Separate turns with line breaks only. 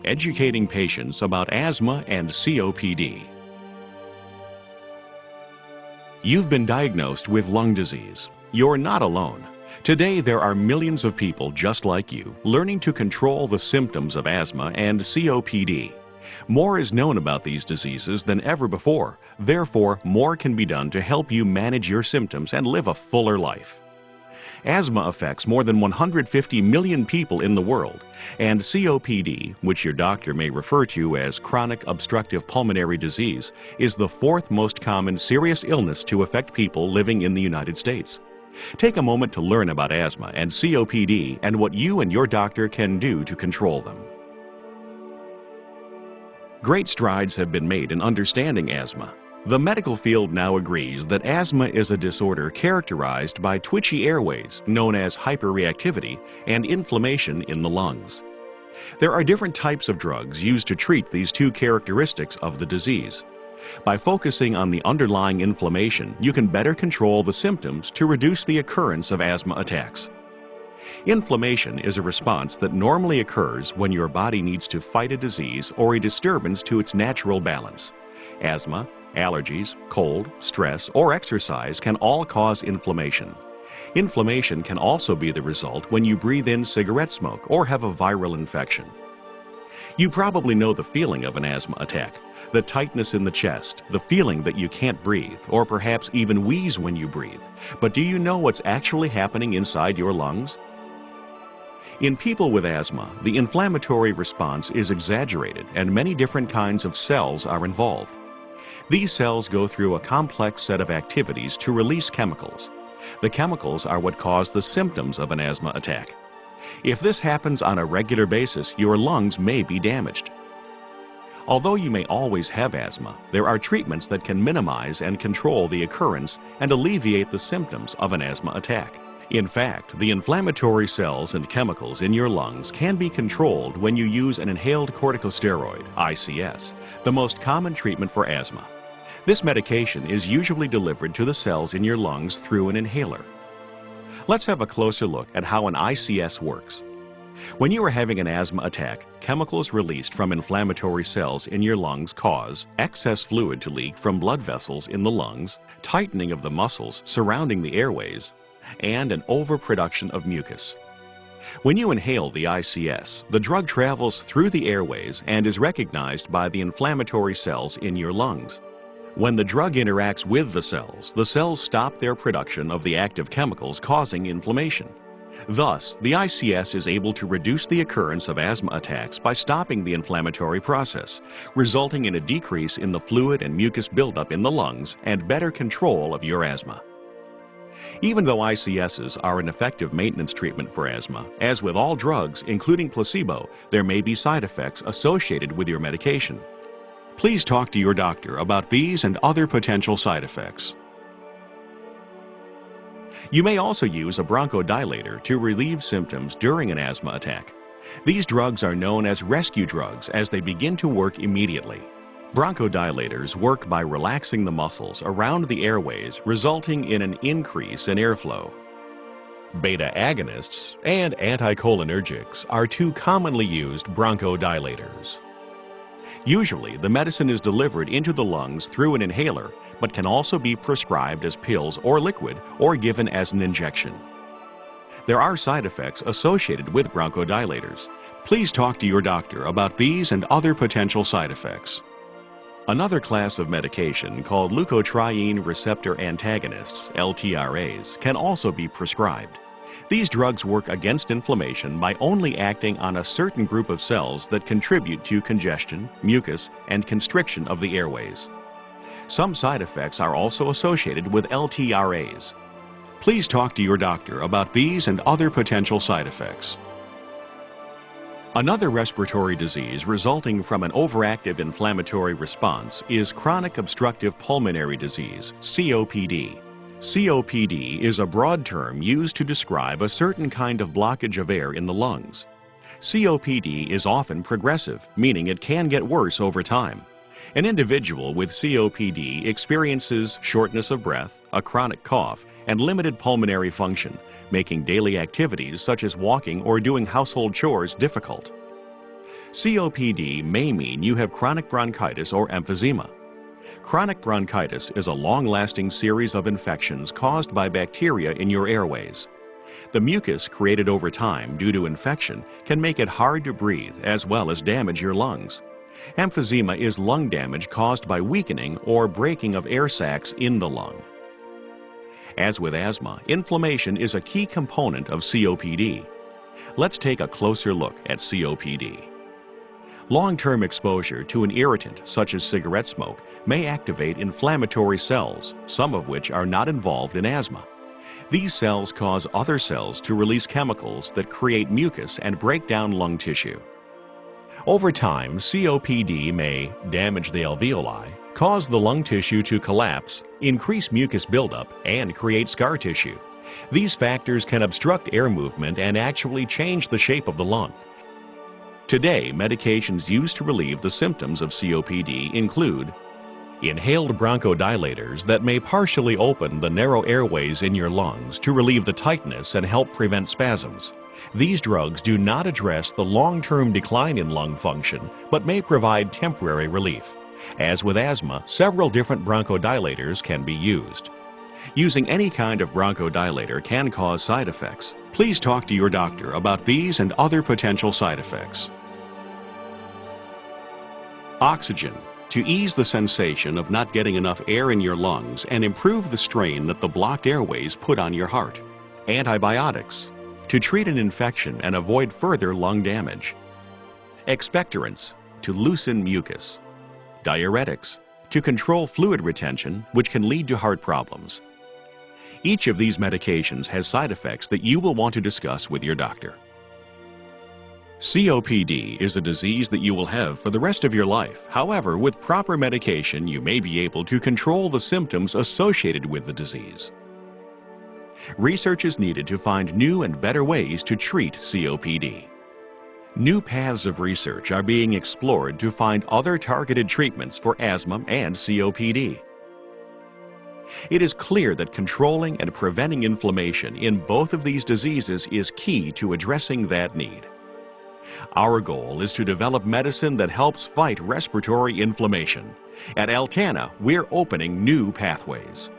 educating patients about asthma and COPD. You've been diagnosed with lung disease. You're not alone. Today, there are millions of people just like you learning to control the symptoms of asthma and COPD. More is known about these diseases than ever before. Therefore, more can be done to help you manage your symptoms and live a fuller life. Asthma affects more than 150 million people in the world, and COPD, which your doctor may refer to as chronic obstructive pulmonary disease, is the fourth most common serious illness to affect people living in the United States. Take a moment to learn about asthma and COPD and what you and your doctor can do to control them. Great strides have been made in understanding asthma. The medical field now agrees that asthma is a disorder characterized by twitchy airways, known as hyperreactivity, and inflammation in the lungs. There are different types of drugs used to treat these two characteristics of the disease. By focusing on the underlying inflammation, you can better control the symptoms to reduce the occurrence of asthma attacks. Inflammation is a response that normally occurs when your body needs to fight a disease or a disturbance to its natural balance. Asthma, allergies, cold, stress, or exercise can all cause inflammation. Inflammation can also be the result when you breathe in cigarette smoke or have a viral infection. You probably know the feeling of an asthma attack, the tightness in the chest, the feeling that you can't breathe, or perhaps even wheeze when you breathe. But do you know what's actually happening inside your lungs? In people with asthma, the inflammatory response is exaggerated and many different kinds of cells are involved. These cells go through a complex set of activities to release chemicals. The chemicals are what cause the symptoms of an asthma attack. If this happens on a regular basis, your lungs may be damaged. Although you may always have asthma, there are treatments that can minimize and control the occurrence and alleviate the symptoms of an asthma attack. In fact, the inflammatory cells and chemicals in your lungs can be controlled when you use an inhaled corticosteroid, ICS, the most common treatment for asthma. This medication is usually delivered to the cells in your lungs through an inhaler. Let's have a closer look at how an ICS works. When you are having an asthma attack, chemicals released from inflammatory cells in your lungs cause excess fluid to leak from blood vessels in the lungs, tightening of the muscles surrounding the airways, and an overproduction of mucus. When you inhale the ICS, the drug travels through the airways and is recognized by the inflammatory cells in your lungs. When the drug interacts with the cells stop their production of the active chemicals causing inflammation. Thus, the ICS is able to reduce the occurrence of asthma attacks by stopping the inflammatory process, resulting in a decrease in the fluid and mucus buildup in the lungs and better control of your asthma. Even though ICSs are an effective maintenance treatment for asthma, as with all drugs, including placebo, there may be side effects associated with your medication. Please talk to your doctor about these and other potential side effects. You may also use a bronchodilator to relieve symptoms during an asthma attack. These drugs are known as rescue drugs as they begin to work immediately. Bronchodilators work by relaxing the muscles around the airways, resulting in an increase in airflow. Beta agonists and anticholinergics are two commonly used bronchodilators. Usually, the medicine is delivered into the lungs through an inhaler, but can also be prescribed as pills or liquid or given as an injection. There are side effects associated with bronchodilators. Please talk to your doctor about these and other potential side effects. Another class of medication called leukotriene receptor antagonists, LTRAs, can also be prescribed. These drugs work against inflammation by only acting on a certain group of cells that contribute to congestion, mucus, and constriction of the airways. Some side effects are also associated with LTRAs. Please talk to your doctor about these and other potential side effects. Another respiratory disease resulting from an overactive inflammatory response is chronic obstructive pulmonary disease, COPD. COPD is a broad term used to describe a certain kind of blockage of air in the lungs. COPD is often progressive, meaning it can get worse over time. An individual with COPD experiences shortness of breath, a chronic cough, and limited pulmonary function, making daily activities such as walking or doing household chores difficult. COPD may mean you have chronic bronchitis or emphysema. Chronic bronchitis is a long-lasting series of infections caused by bacteria in your airways. The mucus created over time due to infection can make it hard to breathe as well as damage your lungs. Emphysema is lung damage caused by weakening or breaking of air sacs in the lung. As with asthma, inflammation is a key component of COPD. Let's take a closer look at COPD. Long-term exposure to an irritant such as cigarette smoke may activate inflammatory cells, some of which are not involved in asthma. These cells cause other cells to release chemicals that create mucus and break down lung tissue. Over time, COPD may damage the alveoli, cause the lung tissue to collapse, increase mucus buildup, and create scar tissue. These factors can obstruct air movement and actually change the shape of the lung. Today, medications used to relieve the symptoms of COPD include inhaled bronchodilators that may partially open the narrow airways in your lungs to relieve the tightness and help prevent spasms. These drugs do not address the long-term decline in lung function, but may provide temporary relief. As with asthma, several different bronchodilators can be used. Using any kind of bronchodilator can cause side effects. Please talk to your doctor about these and other potential side effects. Oxygen, to ease the sensation of not getting enough air in your lungs and improve the strain that the blocked airways put on your heart. Antibiotics, to treat an infection and avoid further lung damage. Expectorants, to loosen mucus. Diuretics, to control fluid retention, which can lead to heart problems. Each of these medications has side effects that you will want to discuss with your doctor. COPD is a disease that you will have for the rest of your life. However, with proper medication, you may be able to control the symptoms associated with the disease. Research is needed to find new and better ways to treat COPD. New paths of research are being explored to find other targeted treatments for asthma and COPD. It is clear that controlling and preventing inflammation in both of these diseases is key to addressing that need. Our goal is to develop medicine that helps fight respiratory inflammation. At Altana, we're opening new pathways.